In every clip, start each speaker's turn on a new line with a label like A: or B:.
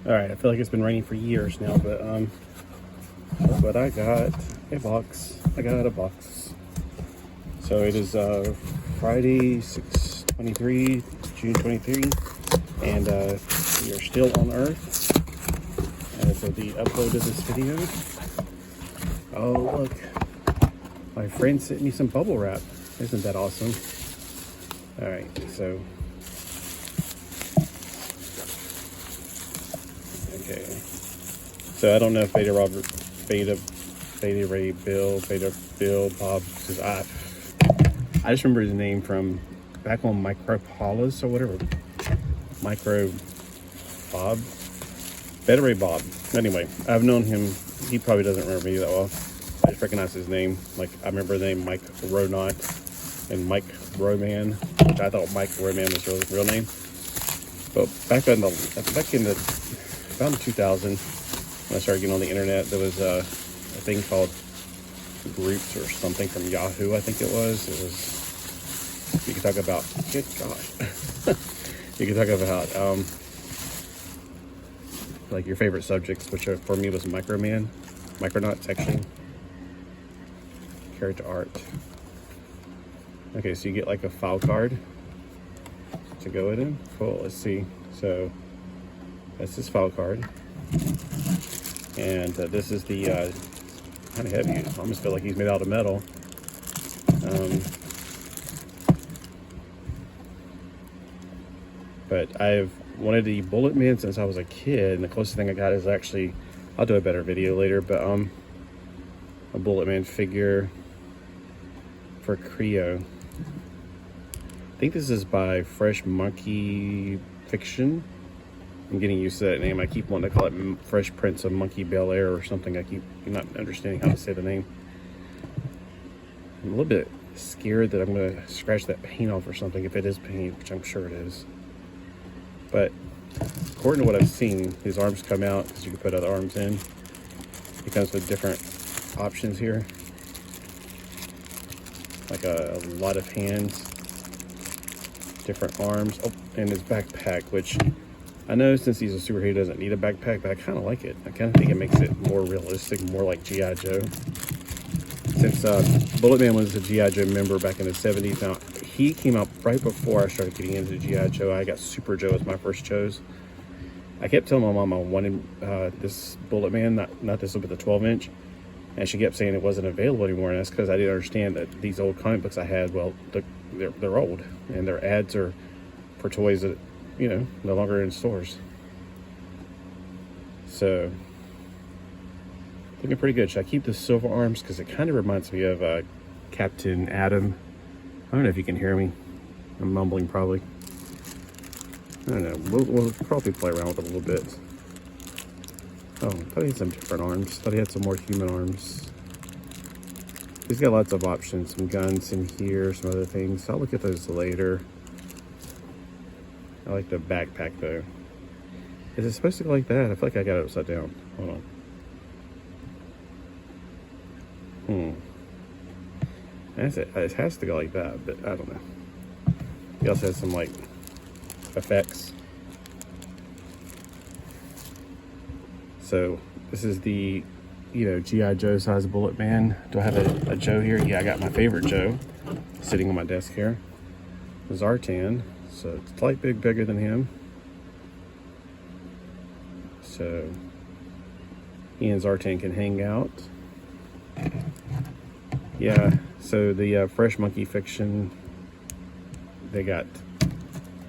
A: Alright, I feel like it's been raining for years now, but I got a box. So it is Friday, 6/23, June 23, and we are still on Earth as of the upload of this video. Oh look, my friend sent me some bubble wrap. Isn't that awesome? Alright, so okay. So I don't know if Betaraybob, because I just remember his name from back on Micropolis or whatever. Betaraybob. Anyway, I've known him. He probably doesn't remember me that well. I just recognize his name. Like, I remember the name Mike Ronot and Mike Roman, which I thought Mike Roman was his real name. But back in around 2000, when I started getting on the internet, there was a thing called Groups or something from Yahoo, I think it was. You could talk about, good gosh. You could talk about, like your favorite subjects, which for me was Micronauts actually. Character art. Okay, so you get like a file card to go with it. Cool, let's see. So that's this file card. And this is the kind of heavy. I almost feel like he's made out of metal. But I've wanted the Bullet Man since I was a kid, and the closest thing I got is actually, I'll do a better video later, but a Bullet Man figure for Creo. I think this is by Fresh Monkey Fiction. I'm getting used to that name. I keep wanting to call it Fresh Prince of Monkey Bel Air or something. I keep not understanding how to say the name. I'm a little bit scared that I'm going to scratch that paint off or something, if it is paint, which I'm sure it is. But according to what I've seen, his arms come out because you can put other arms in. It comes with different options here, like a lot of hands, different arms. Oh, and his backpack, which I know since he's a superhero, he doesn't need a backpack, but I kind of like it. I kind of think it makes it more realistic, more like G.I. Joe. Since Bullet Man was a G.I. Joe member back in the 70s, now he came out right before I started getting into G.I. Joe. I got Super Joe as my first choice. I kept telling my mom I wanted this Bullet Man, not this one, but the 12-inch. And she kept saying it wasn't available anymore, and that's because I didn't understand that these old comic books I had, well, they're old, and their ads are for toys that, you know, no longer in stores. So, looking pretty good. Should I keep the silver arms? Because it kind of reminds me of Captain Adam. I don't know if you can hear me. I'm mumbling probably. I don't know. We'll probably play around with it a little bit. Oh, I thought he had some different arms. Thought he had some more human arms. He's got lots of options. Some guns in here, some other things. I'll look at those later. I like the backpack though. Is it supposed to go like that? I feel like I got it upside down. Hold on. That's it. It has to go like that, but I don't know. He also has some like effects. So this is the, you know, G.I. Joe size Bullet Man. Do I have a Joe here? Yeah, I got my favorite Joe sitting on my desk here. Zartan. So it's a slight bit bigger than him. So he and Zartan can hang out. Yeah, so the Fresh Monkey Fiction, they got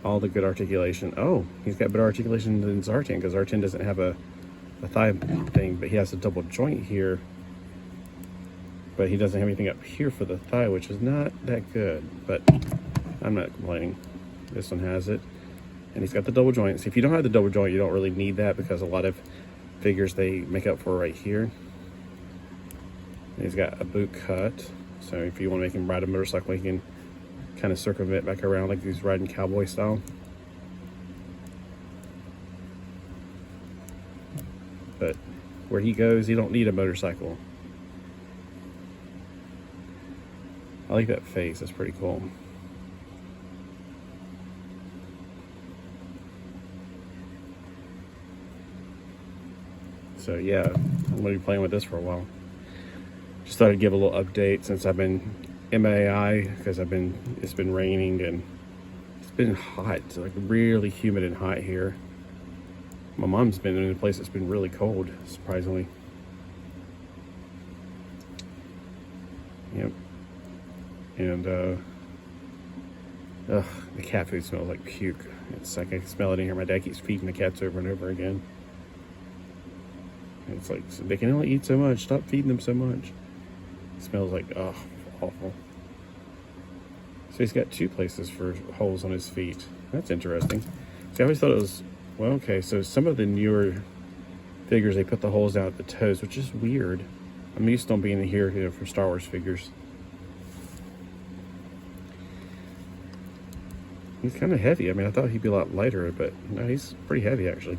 A: all the good articulation. Oh, he's got better articulation than Zartan, because Zartan doesn't have a thigh thing, but he has a double joint here. But he doesn't have anything up here for the thigh, which is not that good, but I'm not complaining. This one has it. And he's got the double joints. If you don't have the double joint, you don't really need that, because a lot of figures they make up for right here. And he's got a boot cut. So if you want to make him ride a motorcycle, he can kind of circumvent back around like he's riding cowboy style. But where he goes, he don't need a motorcycle. I like that face. That's pretty cool. So yeah, I'm gonna be playing with this for a while. Just thought I'd give a little update since I've been MIA because it's been raining and it's been hot. It's like really humid and hot here. My mom's been in a place that's been really cold, surprisingly. Yep. And the cat food smells like puke. It's like I can smell it in here. My dad keeps feeding the cats over and over again. And it's like, so they can only eat so much. Stop feeding them so much. It smells like, oh, awful. So he's got 2 places for holes on his feet. That's interesting. See, I always thought it was, well, okay, so some of the newer figures, they put the holes down at the toes, which is weird. I'm used to them being here, you know, for Star Wars figures. He's kind of heavy. I mean, I thought he'd be a lot lighter, but no, he's pretty heavy, actually.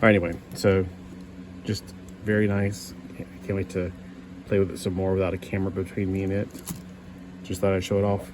A: All right, anyway, so just very nice. Can't wait to play with it some more without a camera between me and it. Just thought I'd show it off.